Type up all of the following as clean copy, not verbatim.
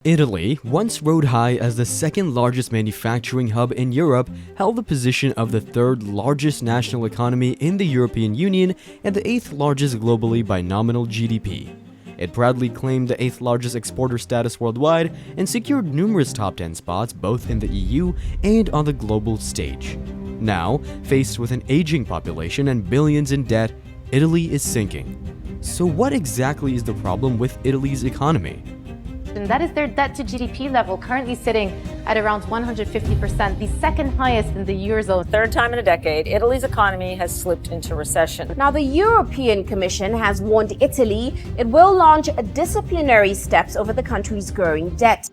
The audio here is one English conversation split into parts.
Italy, once rode high as the second largest manufacturing hub in Europe, held the position of the third largest national economy in the European Union and the eighth largest globally by nominal GDP. It proudly claimed the eighth largest exporter status worldwide and secured numerous top 10 spots both in the EU and on the global stage. Now, faced with an aging population and billions in debt, Italy is sinking. So what exactly is the problem with Italy's economy? And that is their debt to GDP level, currently sitting at around 150%, the second highest in the Eurozone. Third time in a decade, Italy's economy has slipped into recession. Now, the European Commission has warned Italy it will launch disciplinary steps over the country's growing debt.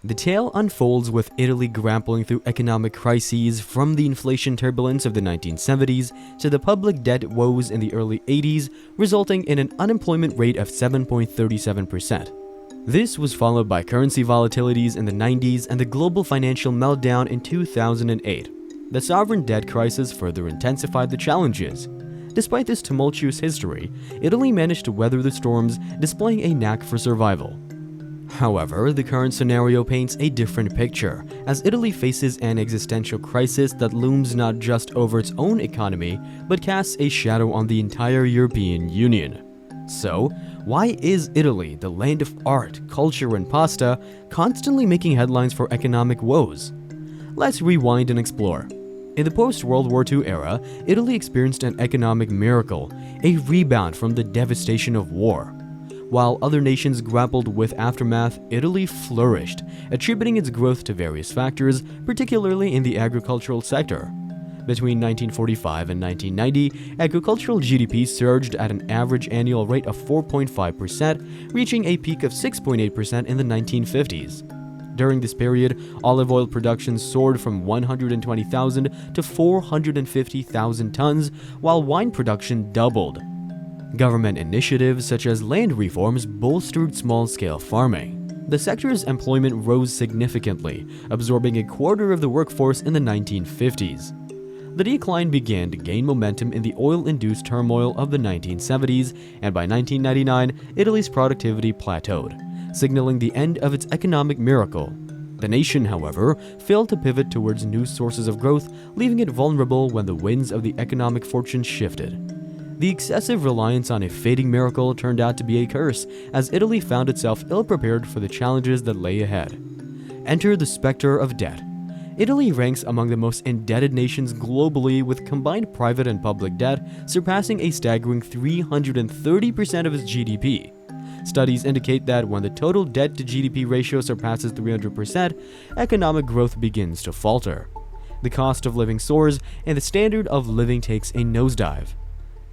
The tale unfolds with Italy grappling through economic crises from the inflation turbulence of the 1970s to the public debt woes in the early 80s, resulting in an unemployment rate of 7.37%. This was followed by currency volatilities in the 90s and the global financial meltdown in 2008. The sovereign debt crisis further intensified the challenges. Despite this tumultuous history, Italy managed to weather the storms, displaying a knack for survival. However, the current scenario paints a different picture, as Italy faces an existential crisis that looms not just over its own economy, but casts a shadow on the entire European Union. So, why is Italy, the land of art, culture, and pasta, constantly making headlines for economic woes? Let's rewind and explore. In the post-World War II era, Italy experienced an economic miracle, a rebound from the devastation of war. While other nations grappled with aftermath, Italy flourished, attributing its growth to various factors, particularly in the agricultural sector. Between 1945 and 1990, agricultural GDP surged at an average annual rate of 4.5%, reaching a peak of 6.8% in the 1950s. During this period, olive oil production soared from 120,000 to 450,000 tons, while wine production doubled. Government initiatives such as land reforms bolstered small-scale farming. The sector's employment rose significantly, absorbing a quarter of the workforce in the 1950s. The decline began to gain momentum in the oil-induced turmoil of the 1970s, and by 1999, Italy's productivity plateaued, signaling the end of its economic miracle. The nation, however, failed to pivot towards new sources of growth, leaving it vulnerable when the winds of the economic fortune shifted. The excessive reliance on a fading miracle turned out to be a curse, as Italy found itself ill-prepared for the challenges that lay ahead. Enter the specter of debt. Italy ranks among the most indebted nations globally, with combined private and public debt surpassing a staggering 330% of its GDP. Studies indicate that when the total debt to GDP ratio surpasses 300%, economic growth begins to falter. The cost of living soars, and the standard of living takes a nosedive.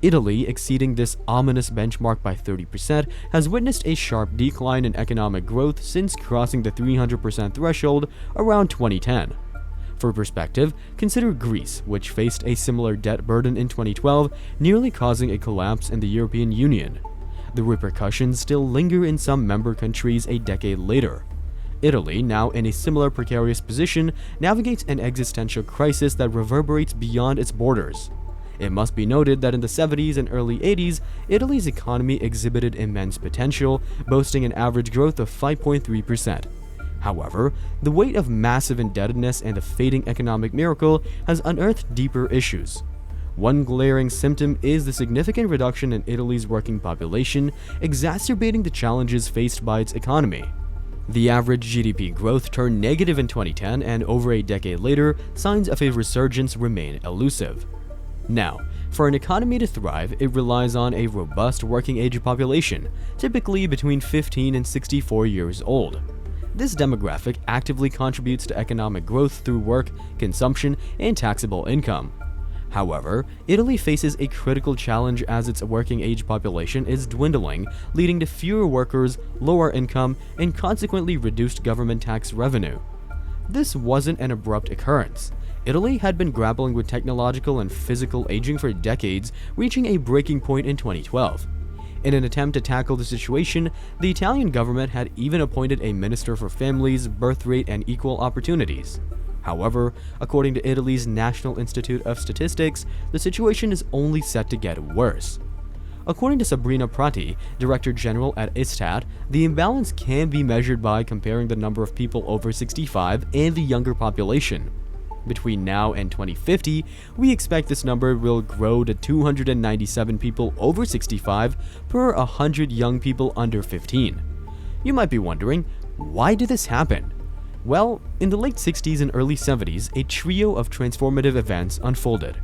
Italy, exceeding this ominous benchmark by 30%, has witnessed a sharp decline in economic growth since crossing the 300% threshold around 2010. For perspective, consider Greece, which faced a similar debt burden in 2012, nearly causing a collapse in the European Union. The repercussions still linger in some member countries a decade later. Italy, now in a similar precarious position, navigates an existential crisis that reverberates beyond its borders. It must be noted that in the 70s and early 80s, Italy's economy exhibited immense potential, boasting an average growth of 5.3%. However, the weight of massive indebtedness and the fading economic miracle has unearthed deeper issues. One glaring symptom is the significant reduction in Italy's working population, exacerbating the challenges faced by its economy. The average GDP growth turned negative in 2010, and over a decade later, signs of a resurgence remain elusive. Now, for an economy to thrive, it relies on a robust working-age population, typically between 15 and 64 years old. This demographic actively contributes to economic growth through work, consumption, and taxable income. However, Italy faces a critical challenge as its working-age population is dwindling, leading to fewer workers, lower income, and consequently reduced government tax revenue. This wasn't an abrupt occurrence. Italy had been grappling with technological and physical aging for decades, reaching a breaking point in 2012. In an attempt to tackle the situation, the Italian government had even appointed a minister for families, birth rate, and equal opportunities. However, according to Italy's National Institute of Statistics, the situation is only set to get worse. According to Sabrina Prati, Director General at Istat, the imbalance can be measured by comparing the number of people over 65 and the younger population. Between now and 2050, we expect this number will grow to 297 people over 65 per 100 young people under 15. You might be wondering, why did this happen? Well, in the late 60s and early 70s, a trio of transformative events unfolded.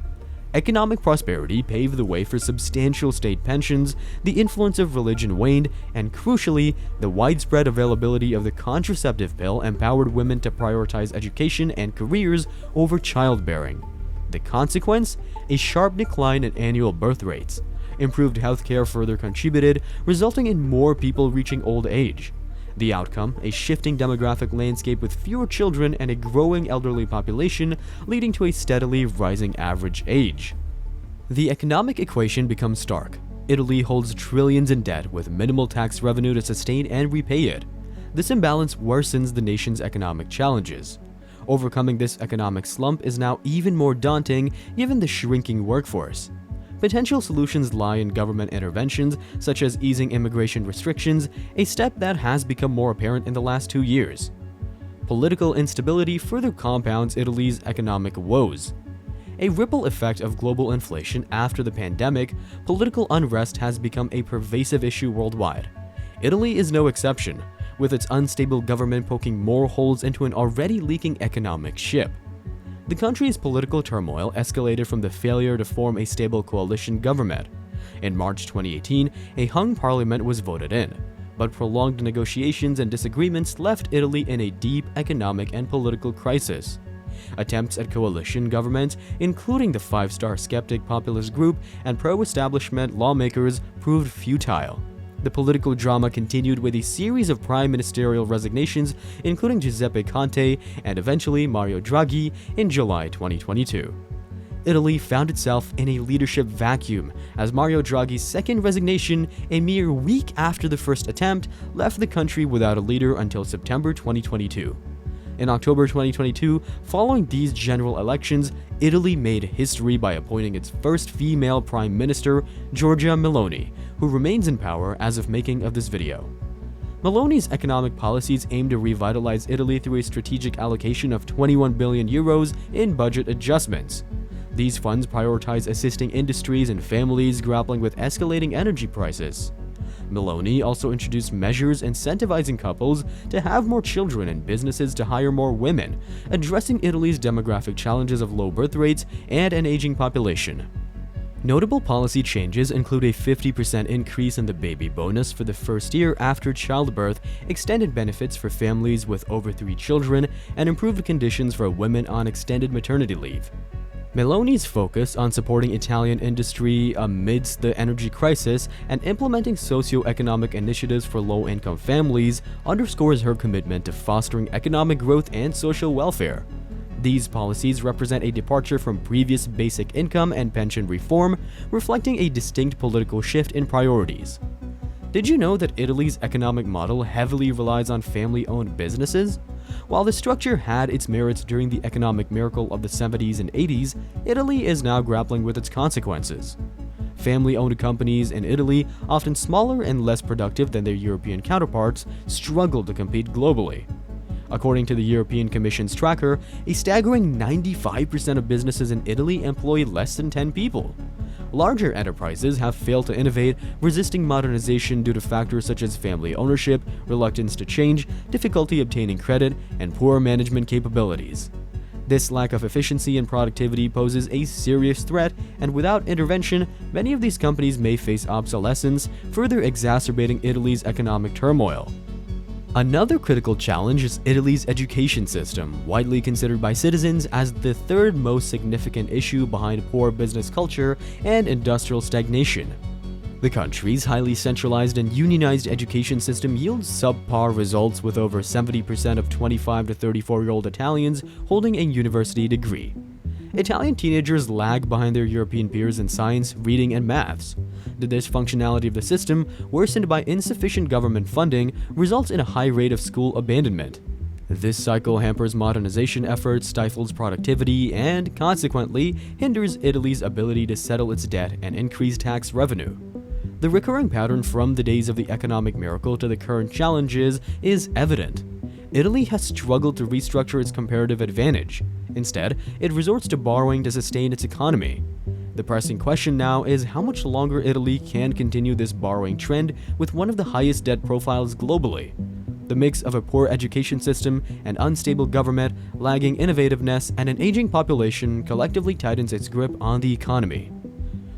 Economic prosperity paved the way for substantial state pensions, the influence of religion waned, and crucially, the widespread availability of the contraceptive pill empowered women to prioritize education and careers over childbearing. The consequence? A sharp decline in annual birth rates. Improved healthcare further contributed, resulting in more people reaching old age. The outcome, a shifting demographic landscape with fewer children and a growing elderly population, leading to a steadily rising average age. The economic equation becomes stark. Italy holds trillions in debt with minimal tax revenue to sustain and repay it. This imbalance worsens the nation's economic challenges. Overcoming this economic slump is now even more daunting given the shrinking workforce. Potential solutions lie in government interventions, such as easing immigration restrictions, a step that has become more apparent in the last 2 years. Political instability further compounds Italy's economic woes. A ripple effect of global inflation after the pandemic, political unrest has become a pervasive issue worldwide. Italy is no exception, with its unstable government poking more holes into an already leaking economic ship. The country's political turmoil escalated from the failure to form a stable coalition government. In March 2018, a hung parliament was voted in, but prolonged negotiations and disagreements left Italy in a deep economic and political crisis. Attempts at coalition governments, including the five-star skeptic populist group and pro-establishment lawmakers, proved futile. The political drama continued with a series of prime ministerial resignations, including Giuseppe Conte and eventually Mario Draghi in July 2022. Italy found itself in a leadership vacuum, as Mario Draghi's second resignation, a mere week after the first attempt, left the country without a leader until September 2022. In October 2022, following these general elections, Italy made history by appointing its first female prime minister, Giorgia Meloni, who remains in power as of making of this video. Meloni's economic policies aim to revitalize Italy through a strategic allocation of 21 billion euros in budget adjustments. These funds prioritize assisting industries and families grappling with escalating energy prices. Meloni also introduced measures incentivizing couples to have more children and businesses to hire more women, addressing Italy's demographic challenges of low birth rates and an aging population. Notable policy changes include a 50% increase in the baby bonus for the first year after childbirth, extended benefits for families with over 3 children, and improved conditions for women on extended maternity leave. Meloni's focus on supporting Italian industry amidst the energy crisis and implementing socio-economic initiatives for low-income families underscores her commitment to fostering economic growth and social welfare. These policies represent a departure from previous basic income and pension reform, reflecting a distinct political shift in priorities. Did you know that Italy's economic model heavily relies on family-owned businesses? While the structure had its merits during the economic miracle of the 70s and 80s, Italy is now grappling with its consequences. Family-owned companies in Italy, often smaller and less productive than their European counterparts, struggle to compete globally. According to the European Commission's tracker, a staggering 95% of businesses in Italy employ less than 10 people. Larger enterprises have failed to innovate, resisting modernization due to factors such as family ownership, reluctance to change, difficulty obtaining credit, and poor management capabilities. This lack of efficiency and productivity poses a serious threat, and without intervention, many of these companies may face obsolescence, further exacerbating Italy's economic turmoil. Another critical challenge is Italy's education system, widely considered by citizens as the third most significant issue behind poor business culture and industrial stagnation. The country's highly centralized and unionized education system yields subpar results, with over 70% of 25 to 34-year-old Italians holding a university degree. Italian teenagers lag behind their European peers in science, reading, and maths. The dysfunctionality of the system, worsened by insufficient government funding, results in a high rate of school abandonment. This cycle hampers modernization efforts, stifles productivity, and, consequently, hinders Italy's ability to settle its debt and increase tax revenue. The recurring pattern from the days of the economic miracle to the current challenges is evident. Italy has struggled to restructure its comparative advantage. Instead, it resorts to borrowing to sustain its economy. The pressing question now is how much longer Italy can continue this borrowing trend with one of the highest debt profiles globally. The mix of a poor education system, an unstable government, lagging innovativeness, and an aging population collectively tightens its grip on the economy.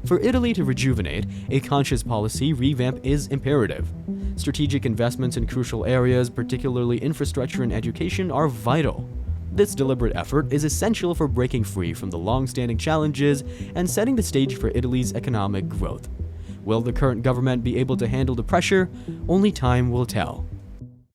For Italy to rejuvenate, a conscious policy revamp is imperative. Strategic investments in crucial areas, particularly infrastructure and education, are vital. This deliberate effort is essential for breaking free from the long-standing challenges and setting the stage for Italy's economic growth. Will the current government be able to handle the pressure? Only time will tell.